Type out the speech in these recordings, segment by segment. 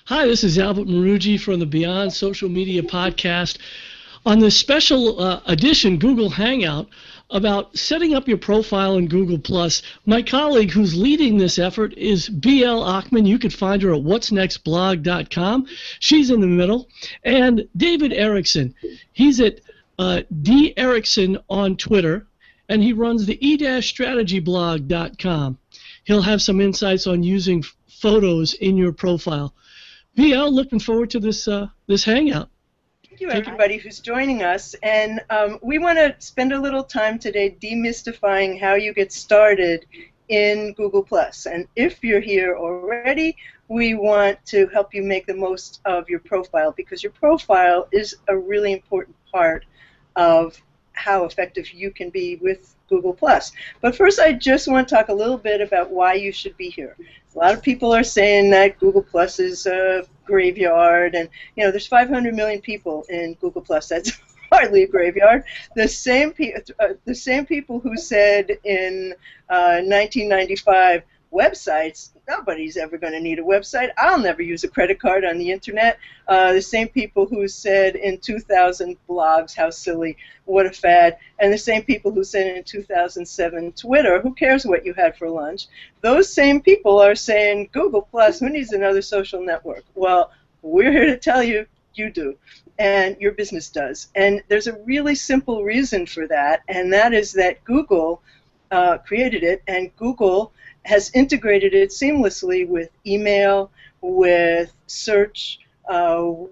Hi, this is Albert Maruggi from the Beyond Social Media podcast on this special edition Google Hangout about setting up your profile in GooglePlus. My colleague who's leading this effort is B.L. Ochman. You can find her at whatsnextblog.com. She's in the middle. And David Erickson. He's at D. Erickson on Twitter, and he runs the e-strategyblog.com. He'll have some insights on using photos in your profile. BL, looking forward to this hangout. Thank you, everybody who's joining us. And we want to spend a little time today demystifying how you get started in Google+. And if you're here already, we want to help you make the most of your profile, because your profile is a really important part of how effective you can be with Google+. But first, I just want to talk a little bit about why you should be here. A lot of people are saying that Google+ is a graveyard, and there's 500 million people in Google+. That's hardly a graveyard. The same people who said in 1995, websites, nobody's ever going to need a website. I'll never use a credit card on the internet. The same people who said in 2000, blogs, how silly, what a fad. And the same people who said in 2007, Twitter, who cares what you had for lunch. Those same people are saying, Google+, who needs another social network? Well, we're here to tell you, you do. And your business does. And there's a really simple reason for that, and that is that Google created it, and Google has integrated it seamlessly with email, with search,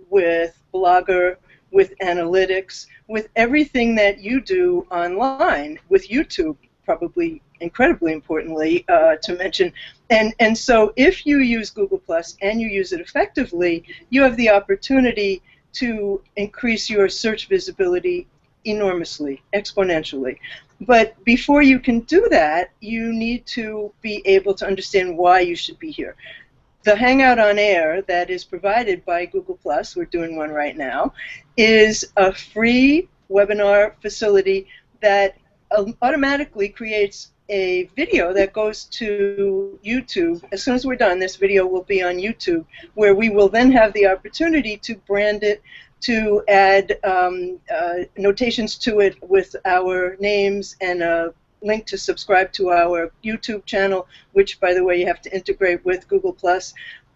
with Blogger, with analytics, with everything that you do online, with YouTube, probably incredibly importantly to mention. And so if you use Google+ and you use it effectively, you have the opportunity to increase your search visibility enormously, exponentially. But before you can do that, you need to be able to understand why you should be here. The Hangout on Air that is provided by Google+, we're doing one right now, is a free webinar facility that automatically creates a video that goes to YouTube. As soon as we're done, this video will be on YouTube, where we will then have the opportunity to brand it, to add notations to it with our names and a link to subscribe to our YouTube channel, which, by the way, you have to integrate with Google+.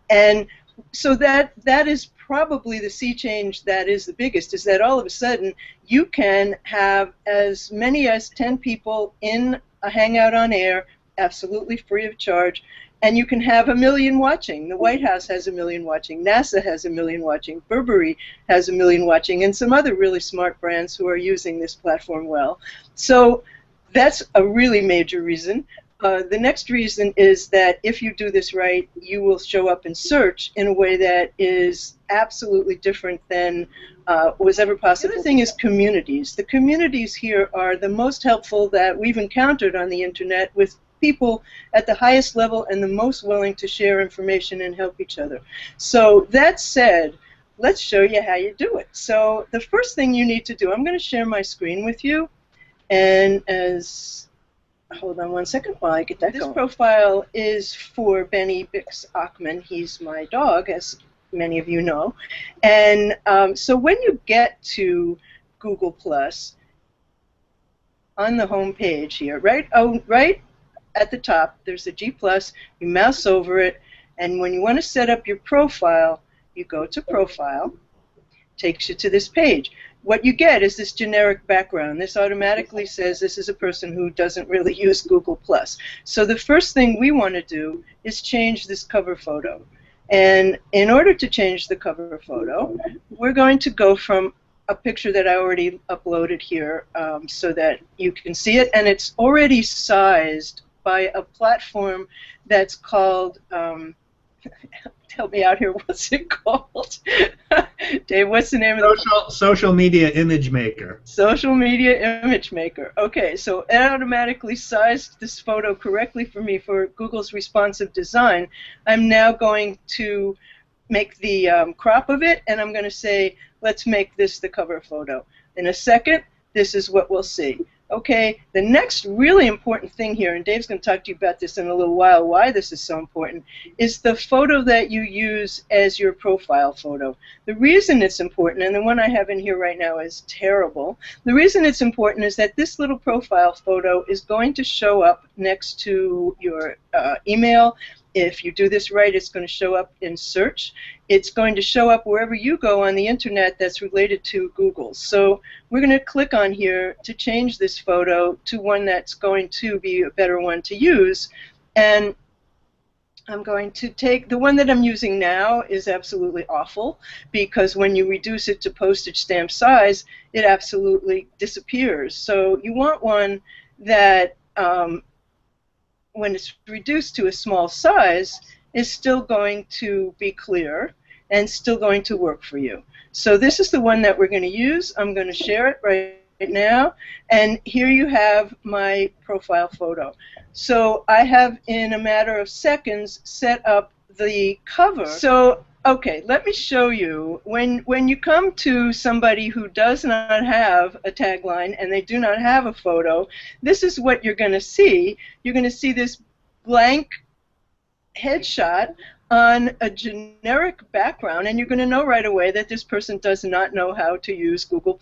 And so that is probably the sea change that is the biggest, is that all of a sudden you can have as many as 10 people in a Hangout on Air, absolutely free of charge, and you can have 1 million watching. The White House has 1 million watching. NASA has 1 million watching. Burberry has 1 million watching, and some other really smart brands who are using this platform well. So that's a really major reason. The next reason is that if you do this right, you will show up in search in a way that is absolutely different than was ever possible. The other thing is communities. The communities here are the most helpful that we've encountered on the internet, with people at the highest level and the most willing to share information and help each other. So that said, let's show you how you do it. So the first thing you need to do, I'm going to share my screen with you, and hold on one second while I get that going. This profile is for Benny Bix Ochman. He's my dog, as many of you know. And so when you get to Google+, on the home page here, right at the top, there's a G+, you mouse over it, and when you want to set up your profile, you go to Profile, takes you to this page. What you get is this generic background. This automatically says this is a person who doesn't really use Google+. So the first thing we want to do is change this cover photo. And in order to change the cover photo, we're going to go from a picture that I already uploaded here so that you can see it, and it's already sized by a platform that's called, help me out here, what's it called? Dave, what's the name of the Social Media Image Maker. Social Media Image Maker. Okay, so it automatically sized this photo correctly for me for Google's responsive design. I'm now going to make the crop of it, and I'm going to say, let's make this the cover photo. In a second, this is what we'll see. Okay, the next really important thing here, and Dave's going to talk to you about this in a little while, why this is so important, is the photo that you use as your profile photo. The reason it's important, and the one I have in here right now is terrible, the reason it's important is that this little profile photo is going to show up next to your email. If you do this right, it's going to show up in search. It's going to show up wherever you go on the internet that's related to Google. So we're going to click on here to change this photo to one that's going to be a better one to use. And I'm going to take the one that I'm using now is absolutely awful, because when you reduce it to postage stamp size, it absolutely disappears. So you want one that when it's reduced to a small size, is still going to be clear and still going to work for you. So this is the one that we're going to use. I'm going to share it right now, and here you have my profile photo. So I have, in a matter of seconds, set up the cover. So okay, let me show you. When you come to somebody who does not have a tagline and they do not have a photo, this is what you're going to see. You're going to see this blank headshot on a generic background, and you're going to know right away that this person does not know how to use Google+.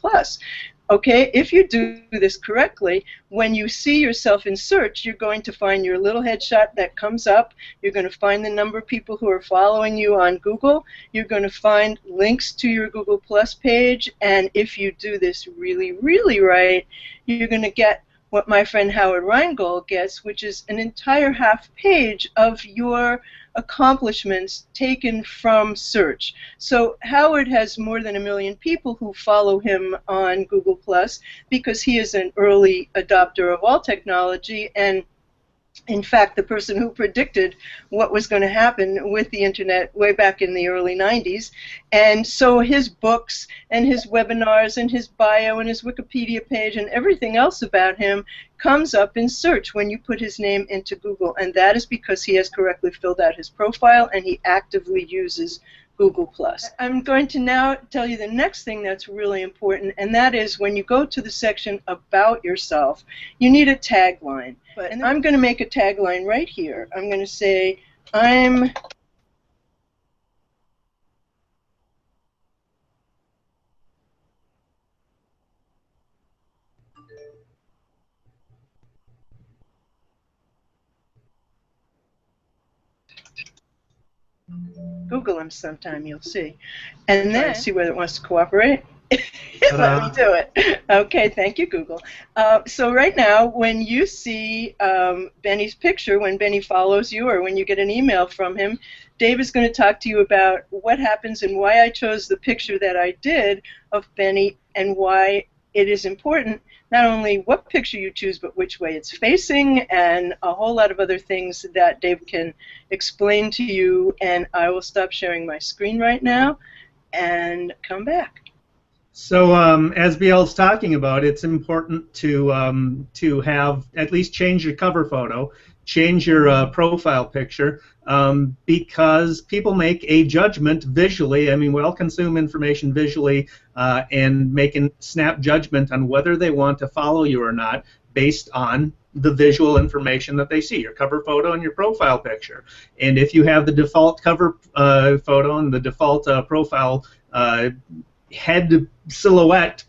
Okay, if you do this correctly, when you see yourself in search, you're going to find your little headshot that comes up. You're going to find the number of people who are following you on Google. You're going to find links to your Google+ page, and if you do this really, really right, you're going to get what my friend Howard Rheingold gets, which is an entire half page of your accomplishments taken from search. So Howard has more than 1 million people who follow him on Google+, because he is an early adopter of all technology, and in fact, the person who predicted what was going to happen with the internet way back in the early 90s. And so his books and his webinars and his bio and his Wikipedia page and everything else about him comes up in search when you put his name into Google. And that is because he has correctly filled out his profile and he actively uses Google+. I'm going to now tell you the next thing that's really important, and that is when you go to the section about yourself, you need a tagline. And I'm going to make a tagline right here. I'm going to say, I'm Google him sometime, you'll see. And then see whether it wants to cooperate. Let me do it. Okay, thank you, Google. So right now, when you see Benny's picture, when Benny follows you or when you get an email from him, Dave is going to talk to you about what happens and why I chose the picture that I did of Benny and why it is important not only what picture you choose, but which way it's facing, and a whole lot of other things that Dave can explain to you. And I will stop sharing my screen right now and come back. So as BL's talking about, it's important to have at least change your cover photo, change your profile picture, because people make a judgment visually. I mean, we all consume information visually and make a snap judgment on whether they want to follow you or not based on the visual information that they see, your cover photo and your profile picture. And if you have the default cover photo and the default profile head silhouette,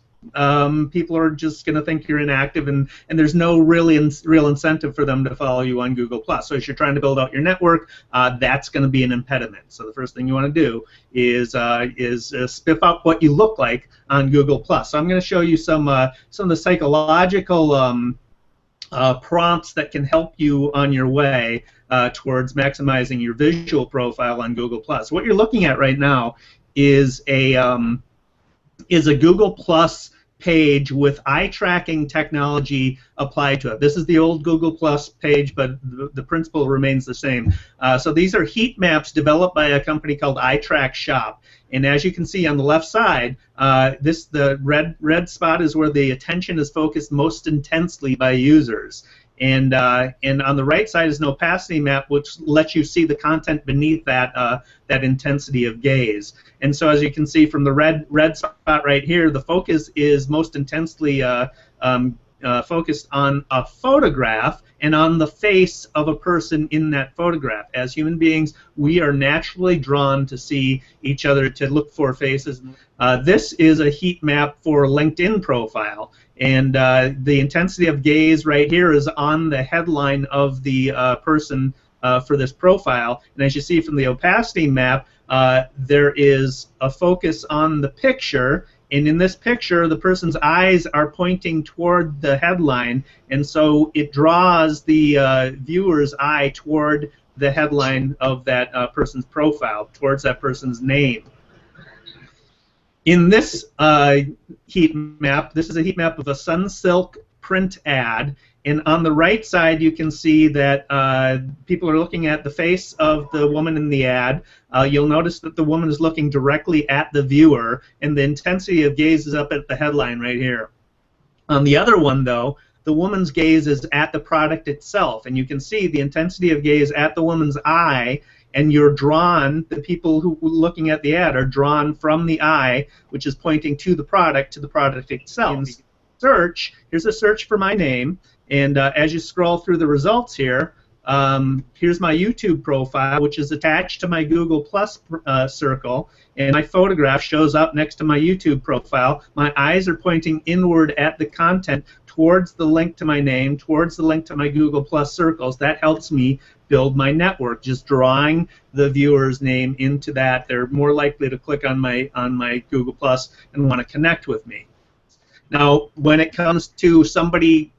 people are just going to think you're inactive, and there's no real incentive for them to follow you on Google+. So as you're trying to build out your network, that's going to be an impediment. So the first thing you want to do is spiff out what you look like on Google+. So I'm going to show you some of the psychological prompts that can help you on your way towards maximizing your visual profile on Google+. What you're looking at right now is a Google Plus page with eye tracking technology applied to it. This is the old Google Plus page, but the principle remains the same. So these are heat maps developed by a company called iTrack Shop. And as you can see on the left side, the red spot is where the attention is focused most intensely by users. And on the right side is an opacity map, which lets you see the content beneath that intensity of gaze. And so, as you can see from the red spot right here, the focus is most intensely focused on a photograph and on the face of a person in that photograph. As human beings, we are naturally drawn to see each other, to look for faces. This is a heat map for a LinkedIn profile, and the intensity of gaze right here is on the headline of the person for this profile. And as you see from the opacity map, there is a focus on the picture, and in this picture the person's eyes are pointing toward the headline, and so it draws the viewer's eye toward the headline of that person's profile, towards that person's name. In this heat map, this is a heat map of a Sunsilk print ad, and on the right side you can see that people are looking at the face of the woman in the ad. You'll notice that the woman is looking directly at the viewer, and the intensity of gaze is up at the headline right here. On the other one, though, the woman's gaze is at the product itself, and you can see the intensity of gaze at the woman's eye, and you're drawn, the people who are looking at the ad are drawn from the eye, which is pointing to the product itself. Search, here's a search for my name, and as you scroll through the results here, here's my YouTube profile, which is attached to my GooglePlus circle, and my photograph shows up next to my YouTube profile. My eyes are pointing inward at the content, towards the link to my name, towards the link to my GooglePlus circles. That helps me build my network. Just drawing the viewer's name into that, they're more likely to click on my GooglePlus and want to connect with me. Now, when it comes to somebody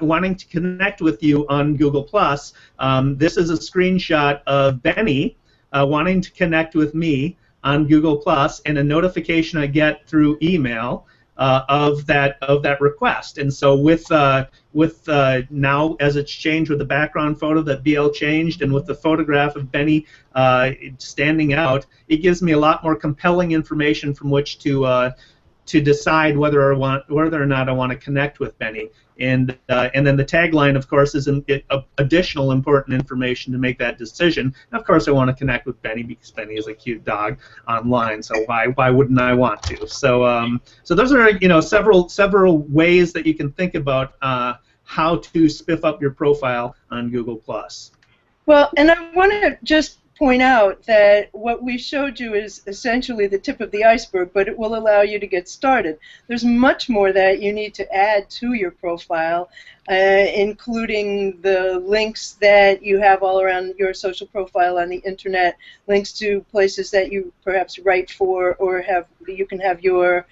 wanting to connect with you on Google+, this is a screenshot of Benny wanting to connect with me on Google+, and a notification I get through email of that request. And so with now, as it's changed with the background photo that BL changed, and with the photograph of Benny standing out, it gives me a lot more compelling information from which to decide whether or not I want to connect with Benny. And then the tagline, of course, is additional important information to make that decision. And of course, I want to connect with Benny because Benny is a cute dog online. So why wouldn't I want to? So so those are several ways that you can think about how to spiff up your profile on Google+. Well, and I want to just point out that what we showed you is essentially the tip of the iceberg, but it will allow you to get started. There's much more that you need to add to your profile, including the links that you have all around your social profile on the internet, links to places that you perhaps write for, or you can have your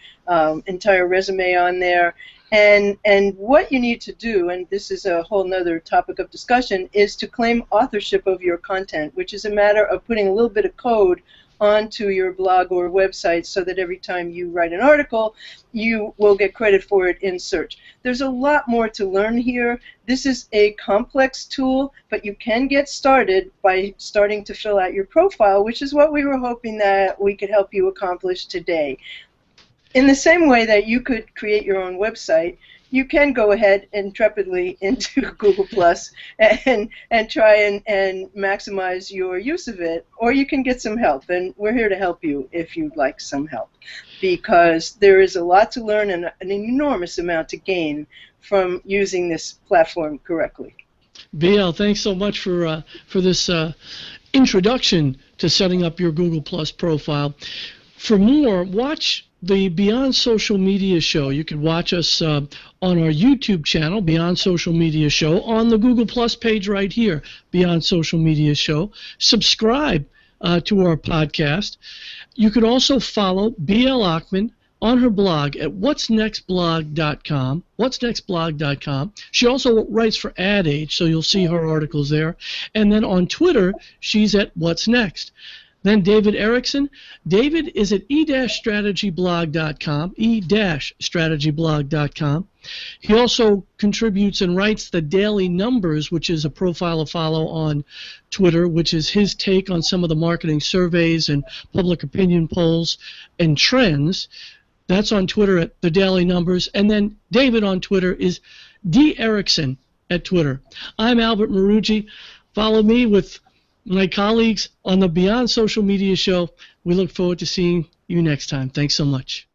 entire resume on there. And what you need to do, and this is a whole nother topic of discussion, is to claim authorship of your content, which is a matter of putting a little bit of code onto your blog or website so that every time you write an article, you will get credit for it in search. There's a lot more to learn here. This is a complex tool, but you can get started by starting to fill out your profile, which is what we were hoping that we could help you accomplish today. In the same way that you could create your own website, you can go ahead intrepidly into Google+ and try and maximize your use of it, or you can get some help, and we're here to help you if you'd like some help, because there is a lot to learn and an enormous amount to gain from using this platform correctly. BL, thanks so much for this introduction to setting up your Google+ profile. For more, watch the Beyond Social Media Show. You can watch us on our YouTube channel, Beyond Social Media Show, on the Google Plus page right here, Beyond Social Media Show. Subscribe to our podcast. You can also follow BL Ochman on her blog at whatsnextblog.com. Whatsnextblog.com. She also writes for Ad Age, so you'll see her articles there. And then on Twitter, she's at What's Next. Then David Erickson. David is at e-strategyblog.com, e-strategyblog.com. He also contributes and writes the Daily Numbers, which is a profile to follow on Twitter, which is his take on some of the marketing surveys and public opinion polls and trends. That's on Twitter at the Daily Numbers. And then David on Twitter is D. Erickson at Twitter. I'm Albert Maruggi. Follow me with my colleagues on the Beyond Social Media Show. We look forward to seeing you next time. Thanks so much.